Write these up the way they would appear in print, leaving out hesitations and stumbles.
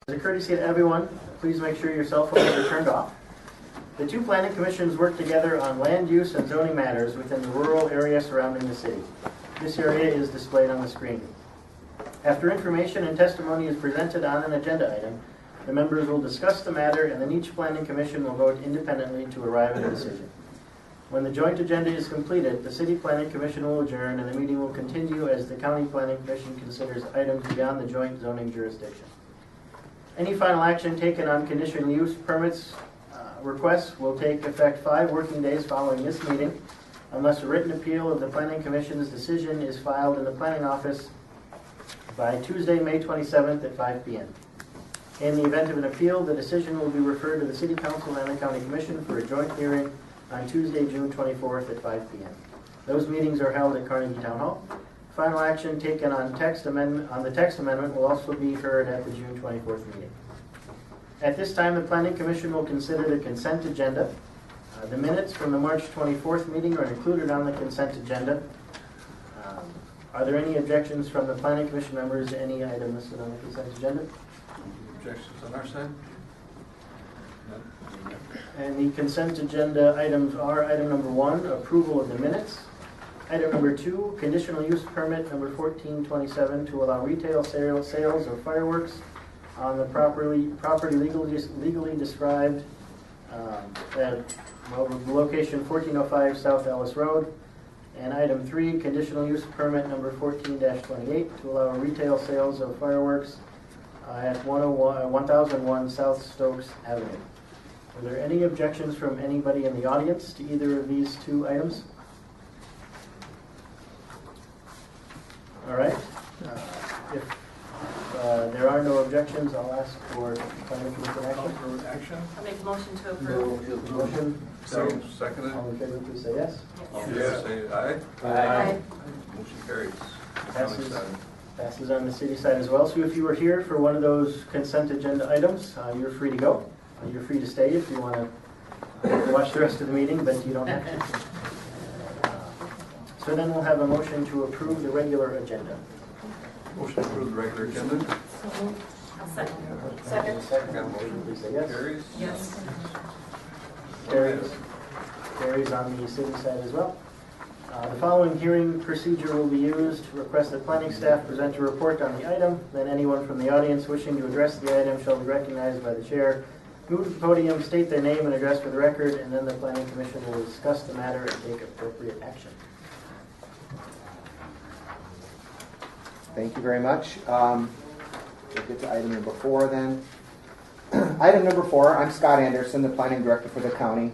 As a courtesy to everyone, please make sure your cell phones are turned off. The two planning commissions work together on land use and zoning matters within the rural area surrounding the city. This area is displayed on the screen. After information and testimony is presented on an agenda item, the members will discuss the matter and then each planning commission will vote independently to arrive at a decision. When the joint agenda is completed, the City Planning Commission will adjourn and the meeting will continue as the County Planning Commission considers items beyond the joint zoning jurisdiction. Any final action taken on conditional use permits requests will take effect 5 working days following this meeting, unless a written appeal of the Planning Commission's decision is filed in the Planning Office by Tuesday, May 27th at 5 p.m. In the event of an appeal, the decision will be referred to the City Council and the County Commission for a joint hearing on Tuesday, June 24th at 5 p.m. Those meetings are held at Carnegie Town Hall. Final action taken on the text amendment will also be heard at the June 24th meeting. At this time, the Planning Commission will consider the consent agenda. The minutes from the March 24th meeting are included on the consent agenda. Are there any objections from the Planning Commission members to any item listed on the consent agenda? Objections on our side? No. And the consent agenda items are item number 1, approval of the minutes. Item number 2, conditional use permit number 1427 to allow retail sales of fireworks on the property legally described at location 1405 South Ellis Road. And item 3, conditional use permit number 14-28 to allow retail sales of fireworks at 1001 South Stokes Avenue. Are there any objections from anybody in the audience to either of these 2 items? All right. If there are no objections, I'll ask for planning commission action. I'll make a motion to approve. Motion. Seconded. All in favor, please say yes. All in favor, say aye. Aye. Motion carries. Passes on the city side as well. So if you were here for one of those consent agenda items, you're free to go. You're free to stay if you want to watch the rest of the meeting, but you don't have to. So then we'll have a motion to approve the regular agenda. Motion to approve the regular agenda. I'll second. Second. Motion, please say yes. Carries. Yes. Carries on the city side as well. The following hearing procedure will be used to request that planning staff present a report on the item. Then anyone from the audience wishing to address the item shall be recognized by the chair. Move to the podium, state their name and address for the record, and then the planning commission will discuss the matter and take appropriate action. Thank you very much. We'll get to item number 4 then. Item number 4, I'm Scott Anderson, the planning director for the county.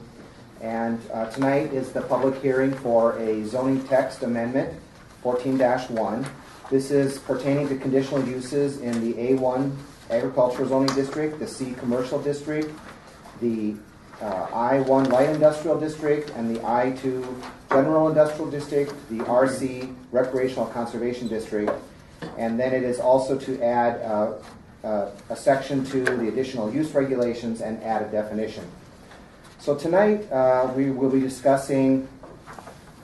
And tonight is the public hearing for a zoning text amendment, 14-1. This is pertaining to conditional uses in the A1 agricultural zoning district, the C commercial district, the I1 light industrial district, and the I2 general industrial district, the RC recreational conservation district. And then it is also to add a section to the additional use regulations and add a definition. So tonight we will be discussing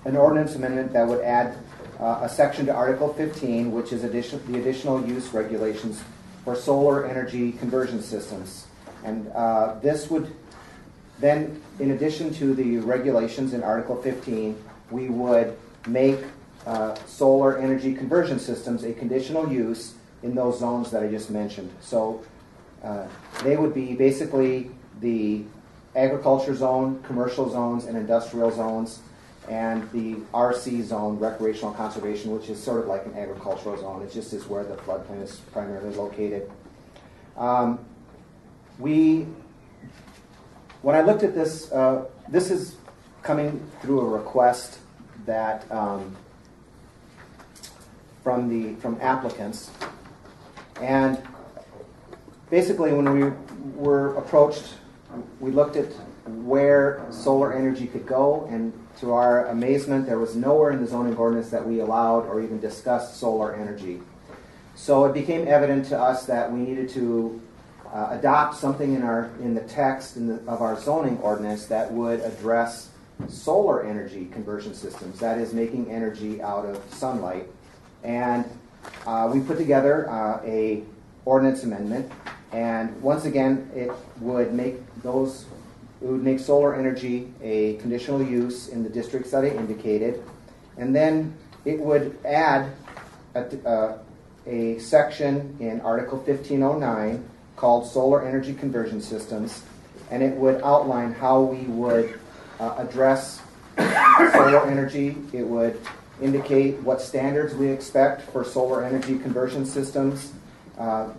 an ordinance amendment that would add a section to Article 15, which is the additional use regulations for solar energy conversion systems. And this would then, in addition to the regulations in Article 15, we would make solar energy conversion systems a conditional use in those zones that I just mentioned. So they would be basically the agriculture zone, commercial zones, and industrial zones, and the RC zone, recreational conservation, which is sort of like an agricultural zone. It just is where the floodplain is primarily located. When I looked at this, this is coming through a request that from applicants, and basically when we were approached, we looked at where solar energy could go, and to our amazement, there was nowhere in the zoning ordinance that we allowed or even discussed solar energy. So it became evident to us that we needed to adopt something in the text of our zoning ordinance that would address solar energy conversion systems, that is, making energy out of sunlight. And we put together a ordinance amendment And once again, it would make solar energy a conditional use in the districts that I indicated. And then it would add a section in Article 1509 called Solar Energy Conversion Systems, and it would outline how we would address solar energy. It would indicate what standards we expect for solar energy conversion systems.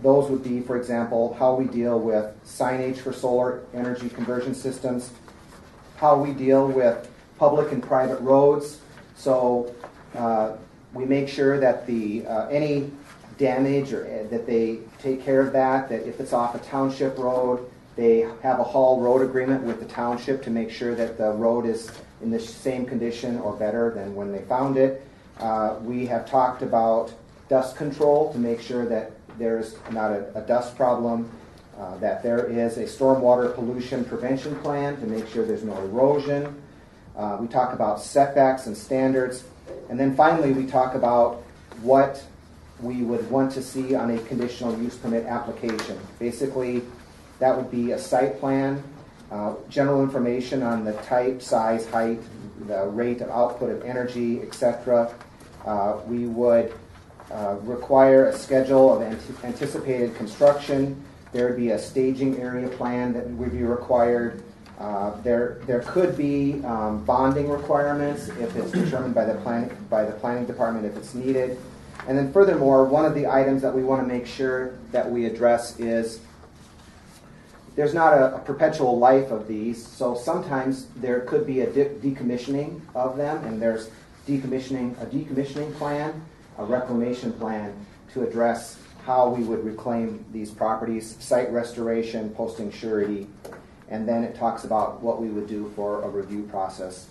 Those would be, for example, how we deal with signage for solar energy conversion systems, how we deal with public and private roads. So we make sure that any damage or that they take care of that if it's off a township road, they have a haul road agreement with the township to make sure that the road is in the same condition or better than when they found it. We have talked about dust control to make sure that there's not a dust problem, that there is a stormwater pollution prevention plan to make sure there's no erosion. We talk about setbacks and standards. And then finally, we talk about what we would want to see on a conditional use permit application. Basically, that would be a site plan, general information on the type, size, height, the rate of output of energy, etc. We would require a schedule of anticipated construction. There would be a staging area plan that would be required. There could be bonding requirements if it's determined by the planning department if it's needed. And then furthermore, one of the items that we want to make sure that we address is there's not a perpetual life of these, so sometimes there could be a decommissioning of them, and there's a decommissioning plan, a reclamation plan to address how we would reclaim these properties, site restoration, posting surety, and then it talks about what we would do for a review process.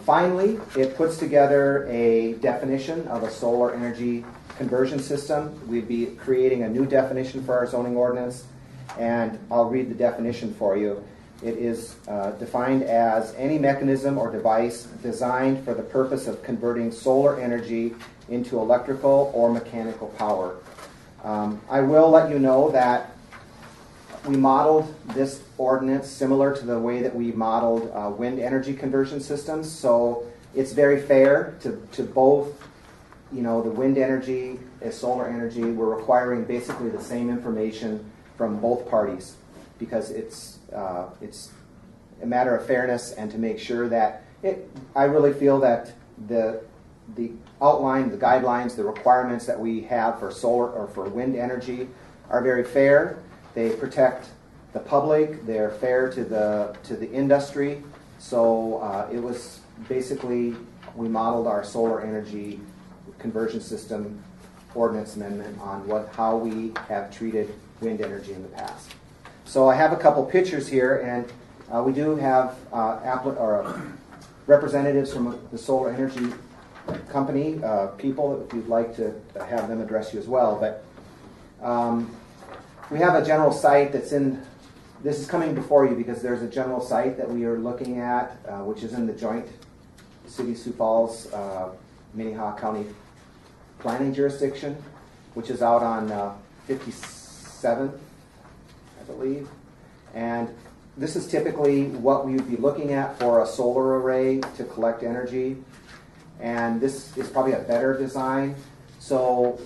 Finally, it puts together a definition of a solar energy conversion system. We'd be creating a new definition for our zoning ordinance, and I'll read the definition for you. It is defined as any mechanism or device designed for the purpose of converting solar energy into electrical or mechanical power. I will let you know that we modeled this ordinance similar to the way that we modeled wind energy conversion systems. So it's very fair to both, the wind energy as solar energy. We're requiring basically the same information from both parties because it's a matter of fairness and to make sure that I really feel that the outline, the guidelines, the requirements that we have for solar or for wind energy are very fair. They protect the public. They're fair to the industry. So it was basically we modeled our solar energy conversion system ordinance amendment on how we have treated wind energy in the past. So I have a couple pictures here, and we do have representatives from the solar energy company, people, if you'd like to have them address you as well. But we have a general site that's this is coming before you because there's a general site that we are looking at, which is in the joint City of Sioux Falls, Minnehaha County planning jurisdiction, which is out on 57th, I believe. And this is typically what we would be looking at for a solar array to collect energy. And this is probably a better design. So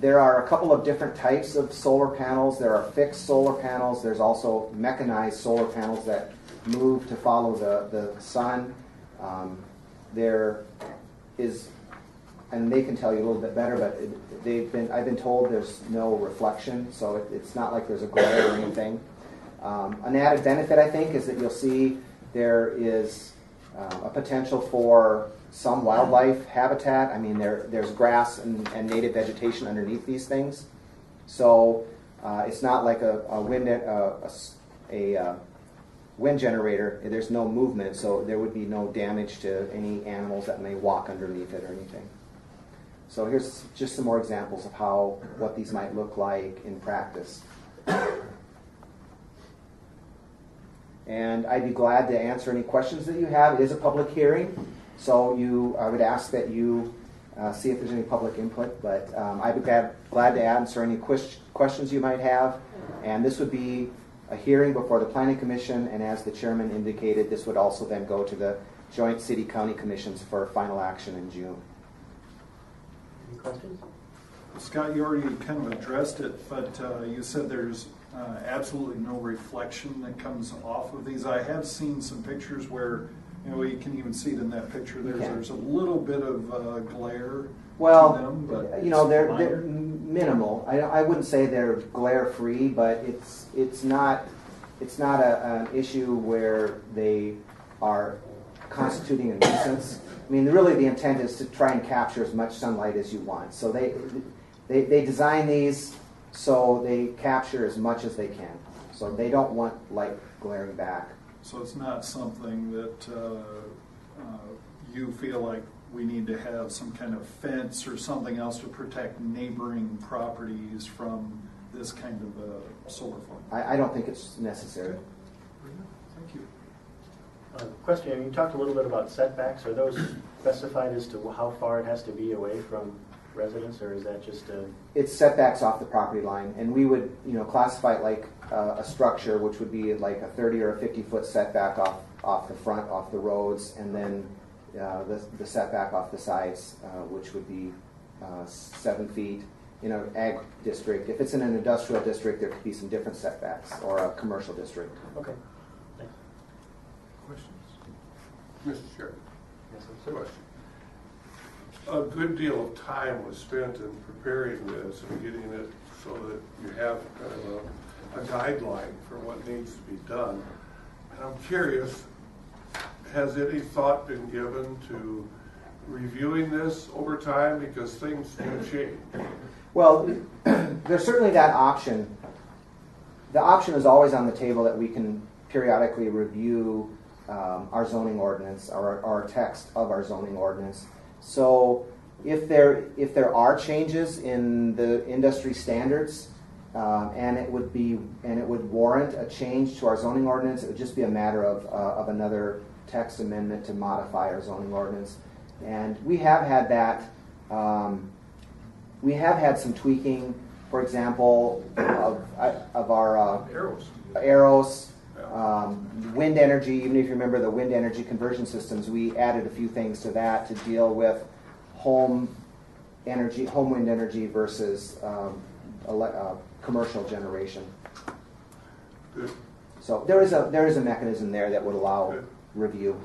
there are a couple of different types of solar panels. There are fixed solar panels. There's also mechanized solar panels that move to follow the sun. There is, and they can tell you a little bit better, but I've been told there's no reflection, so it's not like there's a glare or anything. An added benefit, I think, is that you'll see there is a potential for some wildlife habitat. I mean, there's grass and native vegetation underneath these things. So it's not like a wind generator. There's no movement, so there would be no damage to any animals that may walk underneath it or anything. So here's just some more examples of what these might look like in practice. And I'd be glad to answer any questions that you have. It is a public hearing, so I would ask that you see if there's any public input, but I'd be glad to answer any questions you might have. And this would be a hearing before the Planning Commission, and as the chairman indicated, this would also then go to the joint city-county commissions for final action in June. Any questions? Scott, you already kind of addressed it, but you said there's absolutely no reflection that comes off of these. I have seen some pictures where, you can even see it in that picture. There's a little bit of glare to them, but they're minimal. I wouldn't say they're glare-free, but it's not an issue where they are constituting a nuisance. I mean, really the intent is to try and capture as much sunlight as you want. So they design these so they capture as much as they can. So they don't want light glaring back. So it's not something that you feel like we need to have some kind of fence or something else to protect neighboring properties from this kind of solar farm? I don't think it's necessary. Okay. Thank you. Question, you talked a little bit about setbacks. Are those specified as to how far it has to be away from residents, or is that just a... It's setbacks off the property line, and we would classify it like a structure, which would be like a 30 or a 50-foot setback off the front, off the roads, and then the setback off the sides, which would be 7 feet. In an ag district, if it's in an industrial district, there could be some different setbacks, or a commercial district. Okay. Thanks. Questions? Mr. Chair. Yes, sir. Question. A good deal of time was spent in preparing this and getting it so that you have kind of a guideline for what needs to be done. And I'm curious, has any thought been given to reviewing this over time, because things do change? Well, there's certainly that option. The option is always on the table that we can periodically review our zoning ordinance, or our text of our zoning ordinance. So if there are changes in the industry standards, and it would warrant a change to our zoning ordinance, it would just be a matter of another text amendment to modify our zoning ordinance. And we have had that. We have had some tweaking, for example, of our arrows, wind energy. Even if you remember the wind energy conversion systems, we added a few things to that to deal with home wind energy versus commercial generation. Good. So there is a mechanism there that would allow review.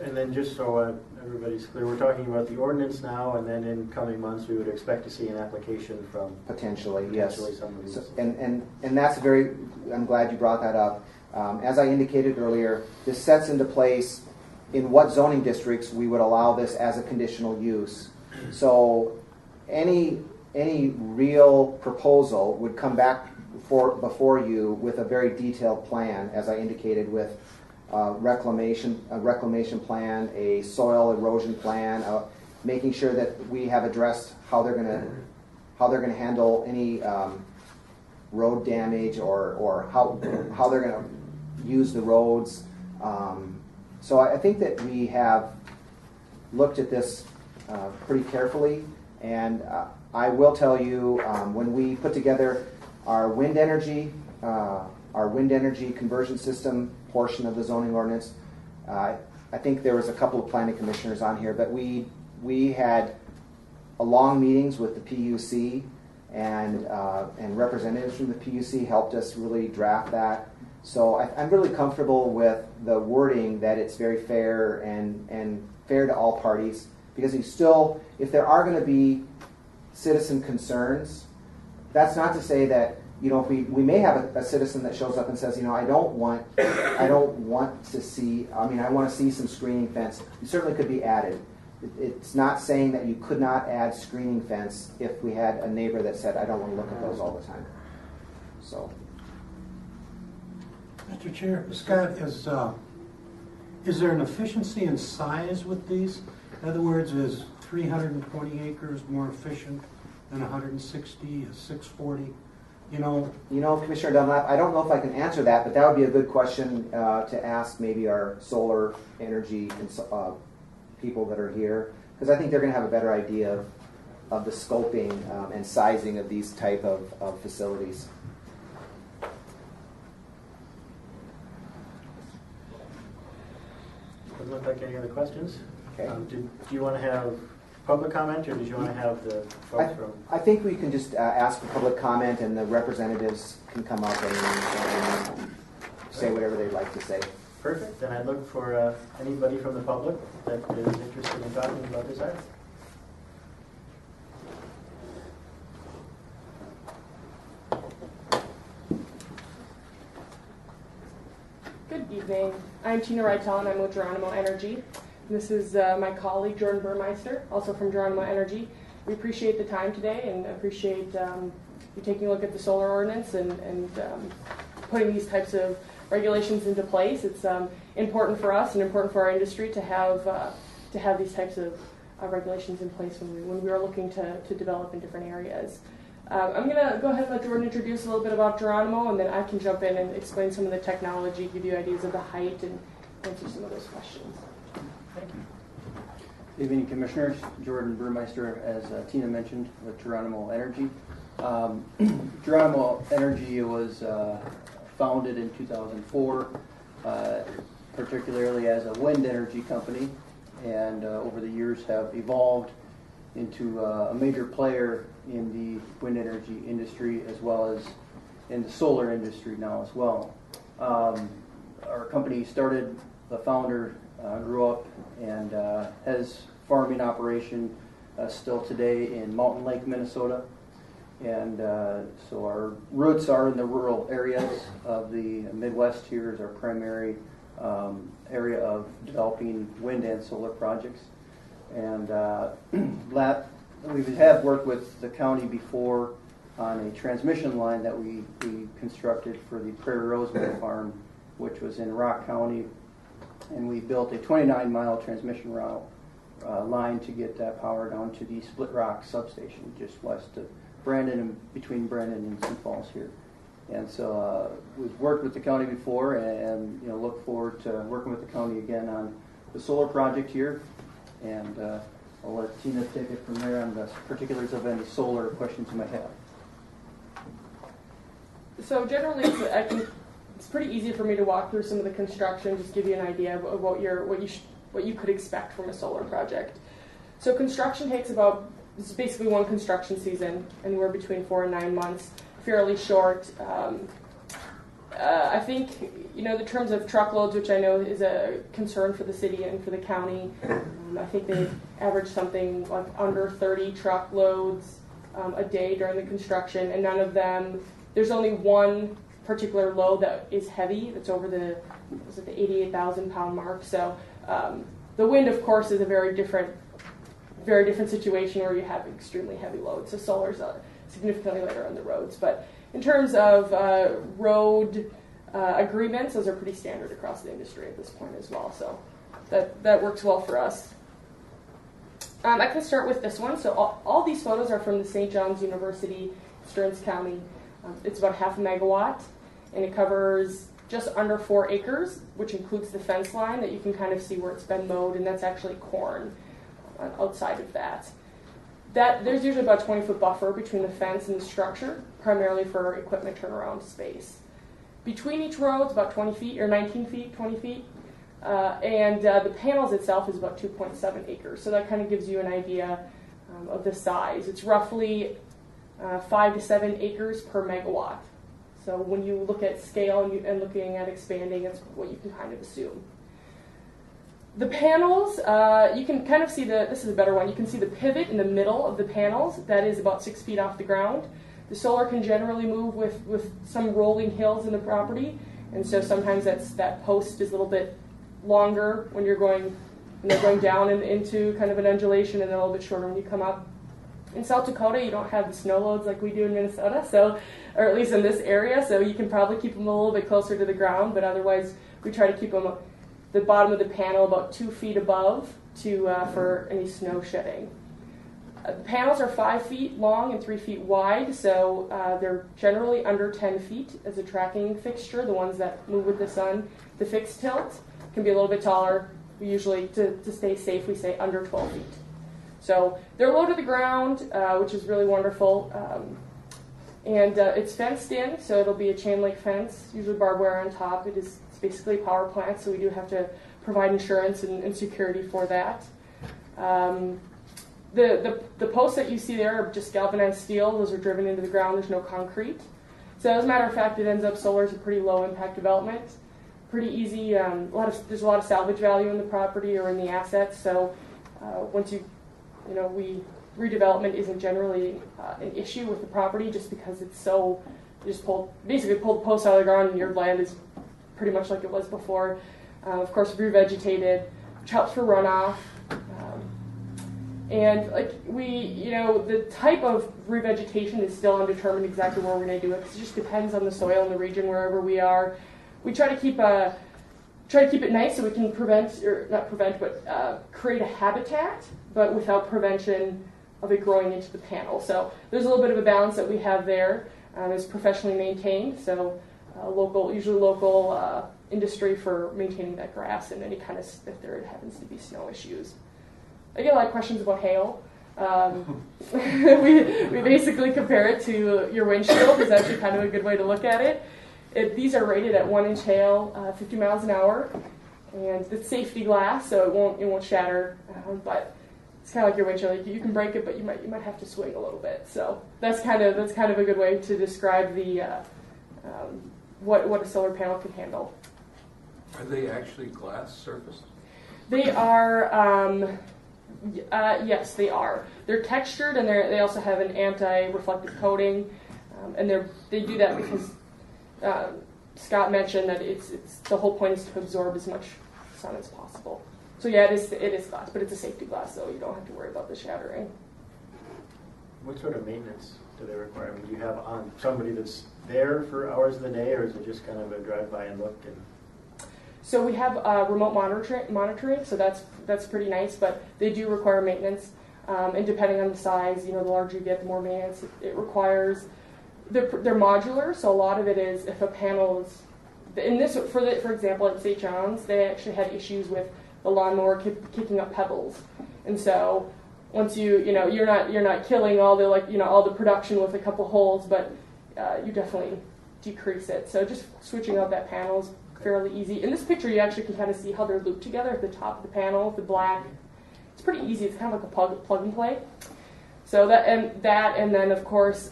And then just so everybody's clear, we're talking about the ordinance now, and then in coming months we would expect to see an application from Potentially, yes. some of these. So, and that's I'm glad you brought that up. As I indicated earlier, this sets into place in what zoning districts we would allow this as a conditional use. So any real proposal would come back before you with a very detailed plan, as I indicated, with a reclamation plan, a soil erosion plan, making sure that we have addressed how they're going to handle any road damage, or how they're going to use the roads. So I think that we have looked at this pretty carefully, and I will tell you, when we put together our wind energy conversion system portion of the zoning ordinance, I think there was a couple of planning commissioners on here, but we had long meetings with the PUC, and representatives from the PUC helped us really draft that. So I'm really comfortable with the wording, that it's very fair and fair to all parties, because if there are going to be citizen concerns, that's not to say that, we may have a citizen that shows up and says, I don't want to see, I want to see some screening fence. It certainly could be added. It's not saying that you could not add screening fence if we had a neighbor that said, I don't want to look at those all the time. So. Mr. Chair, Scott, is there an efficiency in size with these? In other words, is 320 acres more efficient than 160, 640? Commissioner Dunlap, I don't know if I can answer that, but that would be a good question to ask maybe our solar energy people that are here. because I think they're going to have a better idea of the scoping and sizing of these type of facilities. Doesn't look like any other questions. Okay. Do you want to have public comment, or did you want to have the folks from? I think we can just ask for public comment, and the representatives can come up and say whatever they'd like to say. Perfect. Then I'd look for anybody from the public that is interested in talking about this item. Good evening. I'm Tina Reitel, and I'm with Geronimo Energy. This is my colleague, Jordan Burmeister, also from Geronimo Energy. We appreciate the time today and appreciate you taking a look at the solar ordinance and putting these types of regulations into place. It's important for us and important for our industry to have these types of regulations in place when we are looking to develop in different areas. I'm going to go ahead and let Jordan introduce a little bit about Geronimo, and then I can jump in and explain some of the technology, give you ideas of the height, and answer some of those questions. Thank you. Good evening, Commissioners. Jordan Burmeister, as Tina mentioned, with Geronimo Energy. Geronimo Energy was founded in 2004, particularly as a wind energy company, and over the years have evolved into a major player in the wind energy industry as well as in the solar industry now as well. Our company started, the founder grew up and has farming operation still today in Mountain Lake, Minnesota. And so our roots are in the rural areas of the Midwest. Here is our primary area of developing wind and solar projects. And we have worked with the county before on a transmission line that we constructed for the Prairie Rosemary Farm, which was in Rock County. And we built a 29-mile transmission route line to get that power down to the Split Rock substation just west of Brandon and between Brandon and Sioux Falls here. And so we've worked with the county before and look forward to working with the county again on the solar project here. And I'll let Tina take it from there on the particulars of any solar questions you might have. So generally, I think it's pretty easy for me to walk through some of the construction, just give you an idea of what you could expect from a solar project. So construction takes this is basically one construction season, anywhere between 4 and 9 months, fairly short. I think, the terms of truckloads, which I know is a concern for the city and for the county, I think they average something like under 30 truckloads a day during the construction, and none of them, there's only one particular load that is heavy, that's over the 88,000 pound mark. So the wind, of course, is a very different situation where you have extremely heavy loads. So solar's significantly later on the roads. But in terms of road agreements, those are pretty standard across the industry at this point as well. So that works well for us. I can start with this one. So all these photos are from the St. John's University, Stearns County. It's about 0.5 megawatt, and it covers just under 4 acres, which includes the fence line that you can kind of see where it's been mowed, and that's actually corn outside of that. There's usually about a 20-foot buffer between the fence and the structure, primarily for equipment turnaround space. Between each row, it's about 20 feet, or 19 feet, 20 feet. And the panels itself is about 2.7 acres. So that kind of gives you an idea of the size. It's roughly 5 to 7 acres per megawatt. So when you look at scale and looking at expanding, that's what you can kind of assume. The panels, you can kind of see this is a better one, you can see the pivot in the middle of the panels. That is about 6 feet off the ground. The solar can generally move with some rolling hills in the property, and so sometimes that post is a little bit longer when you're going down into kind of an undulation, and then a little bit shorter when you come up. In South Dakota, you don't have the snow loads like we do in Minnesota, or at least in this area, so you can probably keep them a little bit closer to the ground, but otherwise we try to keep them the bottom of the panel about 2 feet above for any snow shedding. The panels are 5 feet long and 3 feet wide, so they're generally under 10 feet as a tracking fixture. The ones that move with the sun, the fixed tilt, can be a little bit taller. We usually, to stay safe, we say under 12 feet. So they're low to the ground, which is really wonderful. And it's fenced in, so it'll be a chain link fence, usually barbed wire on top. It's basically a power plant, so we do have to provide insurance and security for that. The posts that you see there are just galvanized steel. Those are driven into the ground. There's no concrete. So as a matter of fact, it ends up solar is a pretty low impact development. Pretty easy. There's a lot of salvage value in the property or in the assets. So once redevelopment isn't generally an issue with the property, just because it's so, you just basically pull the posts out of the ground and your land is pretty much like it was before. Of course, revegetated, which helps for runoff. And the type of revegetation is still undetermined exactly where we're going to do it, because it just depends on the soil in the region wherever we are. We try to keep it nice so we can create a habitat, but without prevention of it growing into the panel. So there's a little bit of a balance that we have there. It's professionally maintained, so usually local industry for maintaining that grass and any kind of, if there happens to be snow issues. I get a lot of questions about hail. We basically compare it to your windshield. Is actually kind of a good way to look at it. These are rated at 1-inch hail, 50 miles an hour, and it's safety glass, so it won't shatter. But it's kind of like your windshield. You can break it, but you might have to swing a little bit. So that's kind of a good way to describe the what a solar panel can handle. Are they actually glass surfaced? They are. Yes, they are. They're textured, and they also have an anti-reflective coating, and they do that because Scott mentioned that it's the whole point is to absorb as much sun as possible. So yeah, it is glass, but it's a safety glass, so you don't have to worry about the shattering. What sort of maintenance do they require? I mean, do you have somebody that's there for hours of the day, or is it just kind of a drive-by and look? So we have remote monitoring, so that's pretty nice, but they do require maintenance, and depending on the size, the larger you get, the more maintenance it requires. They're modular, so a lot of it is if a panel is, for example, at St. John's, they actually had issues with the lawnmower kicking up pebbles, and so once you're not killing all the all the production with a couple holes, but you definitely decrease it. So just switching out that panel is fairly easy. In this picture, you actually can kind of see how they're looped together at the top of the panel, the black. It's pretty easy. It's kind of like a plug and play. So and then of course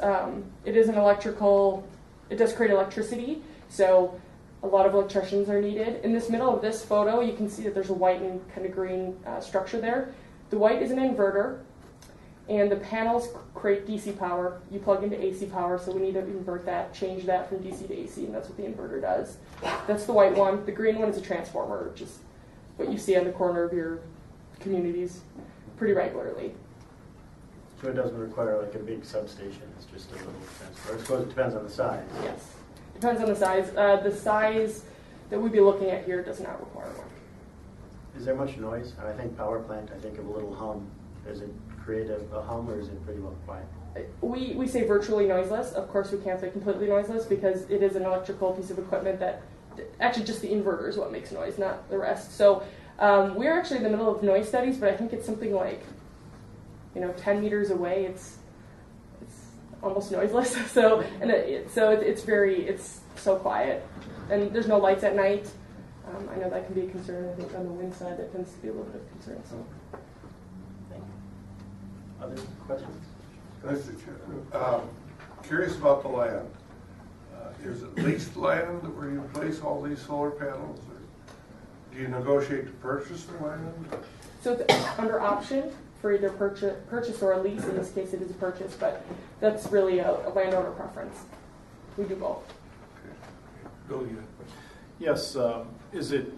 it is an electrical. It does create electricity. So a lot of electricians are needed. In this middle of this photo, you can see that there's a white and kind of green structure there. The white is an inverter, and the panels create DC power. You plug into AC power, so we need to invert that, change that from DC to AC, and that's what the inverter does. That's the white one. The green one is a transformer, which is what you see on the corner of your communities pretty regularly. So it doesn't require like a big substation, it's just a little transformer. I suppose it depends on the size. Yes, depends on the size. The size that we'd be looking at here does not require one. Is there much noise? I think power plant, I think of a little hum. Does it create a hum, or is it pretty well quiet? We say virtually noiseless. Of course, we can't say completely noiseless because it is an electrical piece of equipment that actually just the inverter is what makes noise, not the rest. So we're actually in the middle of noise studies, but I think it's something like 10 meters away. It's almost noiseless. So it's so quiet, and there's no lights at night. I know that can be a concern. I think on the wind side that tends to be a little bit of concern. So. Thank you. Other questions? Mr. Chair, curious about the land. Is it leased land where you place all these solar panels, or do you negotiate to purchase the land? So it's under option for either purchase or a lease. In this case, it is a purchase, but that's really a landowner preference. We do both. Okay. Go ahead. Yes. Is it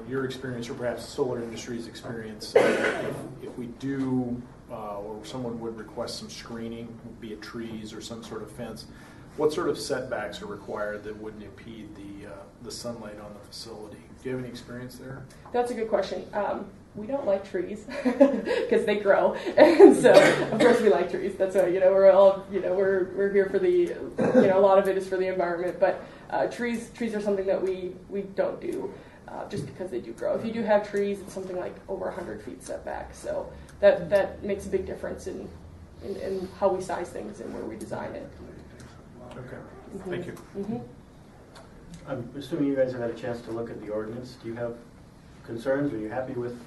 your experience, or perhaps the solar industry's experience, if we do, or someone would request some screening, be it trees or some sort of fence, what sort of setbacks are required that wouldn't impede the sunlight on the facility? Do you have any experience there? That's a good question. We don't like trees because they grow, and so of course we like trees. That's why we're all we're here for the a lot of it is for the environment, but trees are something that we don't do. just because they do grow. If you do have trees, it's something like over 100 feet setback. So that makes a big difference in how we size things and where we design it. Okay, thank you. Mm-hmm. I'm assuming you guys have had a chance to look at the ordinance. Do you have concerns? Are you happy with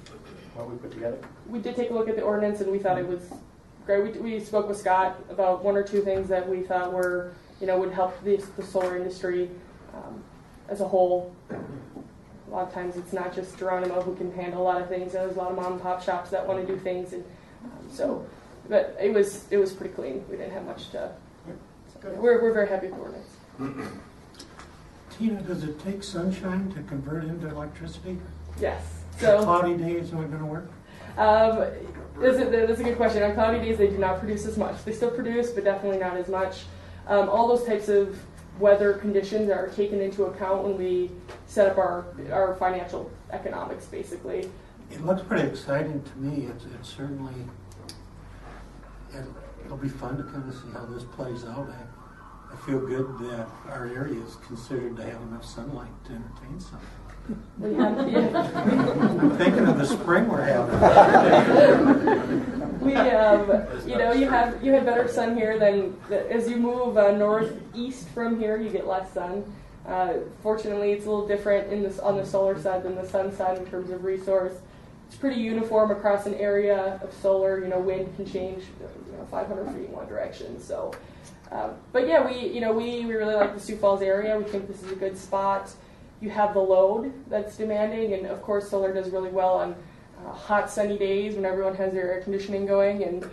what we put together? We did take a look at the ordinance and we thought it was great. We spoke with Scott about one or two things that we thought were, would help the solar industry as a whole. A lot of times it's not just Geronimo who can handle a lot of things. There's a lot of mom and pop shops that want to do things, and but it was pretty clean. We didn't have much to. So we're very happy with the ordinance. Tina, does it take sunshine to convert into electricity? Yes. So cloudy days not going to work? That's a good question. On cloudy days, they do not produce as much. They still produce, but definitely not as much. All those types of weather conditions are taken into account when we set up our financial economics, basically. It looks pretty exciting to me. It's certainly, it'll be fun to kind of see how this plays out. I feel good that our area is considered to have enough sunlight to entertain something. I'm thinking of the spring we're having. You have better sun here than as you move northeast from here, you get less sun. Fortunately, it's a little different on the solar side than the sun side in terms of resource. It's pretty uniform across an area of solar. Wind can change 500 feet in one direction. So, but yeah, we really like the Sioux Falls area. We think this is a good spot. You have the load that's demanding, and of course solar does really well on hot sunny days when everyone has their air conditioning going, and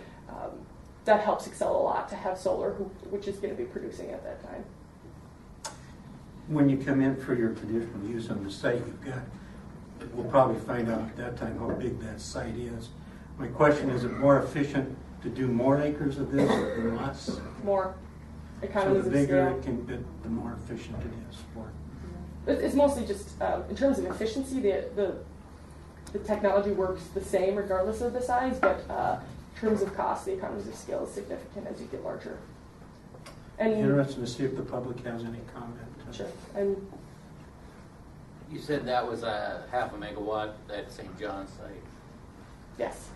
that helps Excel a lot to have solar, which is going to be producing at that time. When you come in for your conditional use on the site, we'll probably find out at that time how big that site is. My question is it more efficient to do more acres of this than less? More. So Economies the of bigger scale. it can be, the more efficient it is for. It's mostly just in terms of efficiency. The technology works the same regardless of the size, but in terms of cost, the economies of scale is significant as you get larger. And Interesting to see if the public has any comment. Sure. And you said that was a 0.5 megawatt at St. John's site. yes,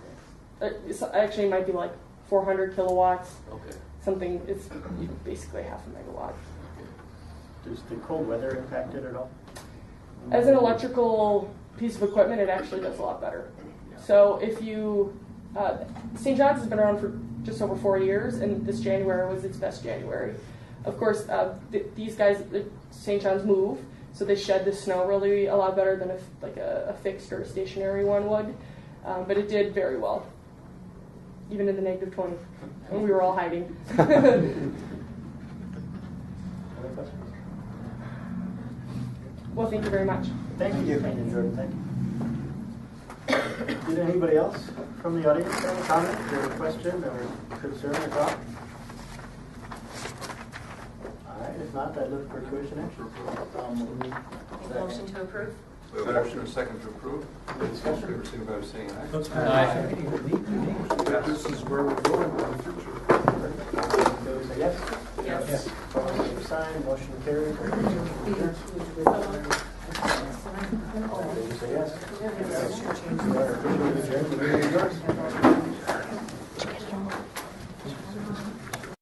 actually it might be like 400 kilowatts. Okay. Something. It's basically 0.5 megawatt. Does the cold weather impact it at all? As an electrical piece of equipment, it actually does a lot better. So if you, St. John's has been around for just over 4 years, and this January was its best January. Of course, these guys, St. John's move, so they shed the snow really a lot better than a fixed or a stationary one would. But it did very well, even in the negative 20, when we were all hiding. Well, thank you very much. Thank you, Jordan. Thank you. Did anybody else from the audience have a comment or a question or concern or thought? All right, if not, I'd look for tuition action. Motion to approve? We have a motion and a second to approve. Any discussion? Favor signify by saying aye. Let's This is where we're going in the future. Those say yes? Yes. Opposed, same sign. Motion carried. Those say yes. We are officially adjourned. The meeting is yours.